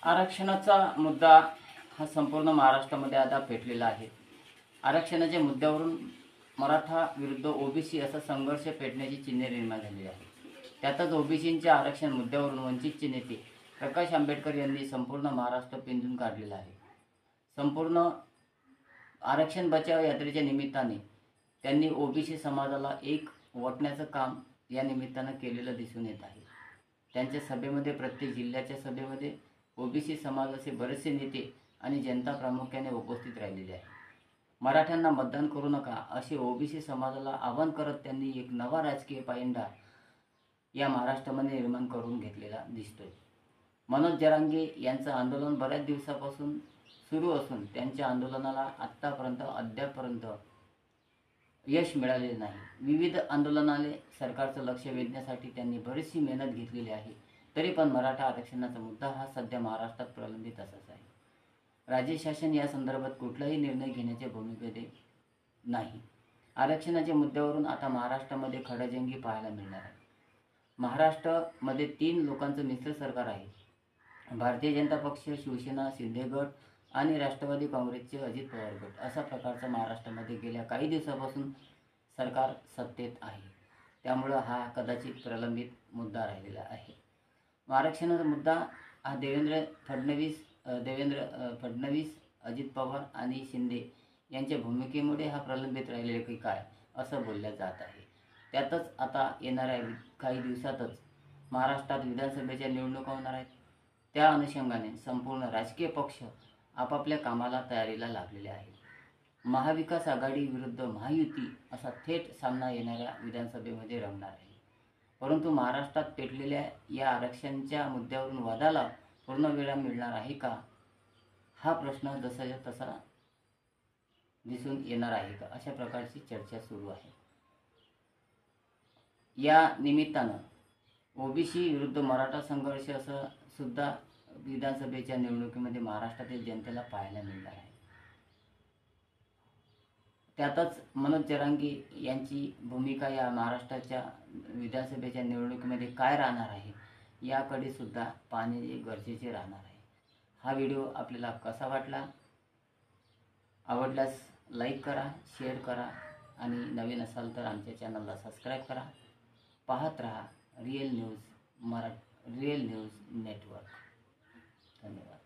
आरक्षणाचा मुद्दा हा संपूर्ण महाराष्ट्रामध्ये आता पेटलेला आहे. आरक्षणाच्या मुद्द्यावरून मराठा विरुद्ध ओबीसी असा संघर्ष पेटण्याची चिन्हे निर्माण झालेली आहे. त्यातच ओबीसींच्या आरक्षण मुद्द्यावरून वंचितचे नेते प्रकाश आंबेडकर यांनी संपूर्ण महाराष्ट्र पिंजून काढलेला आहे. संपूर्ण आरक्षण बचाव यात्रेच्या निमित्ताने त्यांनी ओबीसी समाजाला एक वटण्याचं काम या निमित्तानं केलेलं दिसून येत आहे. त्यांच्या सभेमध्ये, प्रत्येक जिल्ह्याच्या सभेमध्ये ओबीसी समाजाचे बरेचसे नेते आणि जनता प्रामुख्याने उपस्थित राहिलेले आहे. मराठ्यांना मतदान करू नका असे ओबीसी समाजाला आवाहन करत त्यांनी एक नवा राजकीय पायंडा या महाराष्ट्रामध्ये निर्माण करून घेतलेला दिसतोय. मनोज जरांगे यांचं आंदोलन बऱ्याच दिवसापासून सुरू असून त्यांच्या आंदोलनाला आत्तापर्यंत अद्यापपर्यंत यश मिळालेले नाही. विविध आंदोलनाले सरकारचं लक्ष वेधण्यासाठी त्यांनी बरीचशी मेहनत घेतलेली आहे. तरी पण मराठा आरक्षणाचा मुद्दा हा सध्या महाराष्ट्रात प्रलंबित असाच आहे. राज्य शासन या संदर्भात कुठलाही निर्णय घेण्याच्या भूमिकेमध्ये नाही. आरक्षणाच्या मुद्द्यावरून आता महाराष्ट्रामध्ये खडाजंगी पाहायला मिळणार आहे. महाराष्ट्रामध्ये 3 लोकांचं मिश्र सरकार आहे. भारतीय जनता पक्ष, शिवसेना, शिंदे गट आणि राष्ट्रवादी काँग्रेसचे अजित पवार गट अशा प्रकारचा महाराष्ट्रामध्ये गेल्या काही दिवसापासून सरकार सत्तेत आहे. त्यामुळं हा कदाचित प्रलंबित मुद्दा राहिलेला आहे. आरक्षणाचा मुद्दा हा देवेंद्र फडणवीस, अजित पवार आणि शिंदे यांच्या भूमिकेमुळे हा प्रलंबित राहिलेला की काय असं बोललं जात आहे. त्यातच आता येणाऱ्या काही दिवसातच महाराष्ट्रात विधानसभेच्या निवडणुका होणार आहेत. त्या अनुषंगाने संपूर्ण राजकीय पक्ष आपापल्या कामाला तयारीला लागलेले आहेत. महाविकास आघाडी विरुद्ध महायुती असा थेट सामना येणाऱ्या विधानसभेमध्ये रंगणार आहे. परंतु महाराष्ट्रात पेटलेल्या या आरक्षणाच्या मुद्द्यावरून वादाला पूर्णविराम मिळणार आहे का, हा प्रश्न जसाच्या तसा दिसून येणार आहे का, अशा प्रकारची चर्चा सुरू आहे. या निमित्तानं ओबीसी विरुद्ध मराठा संघर्ष असं सुद्धा विधानसभेच्या निवडणुकीमध्ये महाराष्ट्रातील जनतेला पाहायला मिळणार आहे. त्यातच मनोज जरांगे यांची भूमिका या महाराष्ट्राच्या विधानसभेच्या निवडणुकीमध्ये काय राहणार आहे याकडे सुद्धा पाहणे गरजेचे राहणार आहे. हा व्हिडिओ आपल्याला कसा वाटला? आवडल्यास लाईक करा, शेअर करा आणि नवीन असाल तर आमच्या चॅनलला सबस्क्राईब करा. पाहत रहा रिअल न्यूज नेटवर्क. धन्यवाद.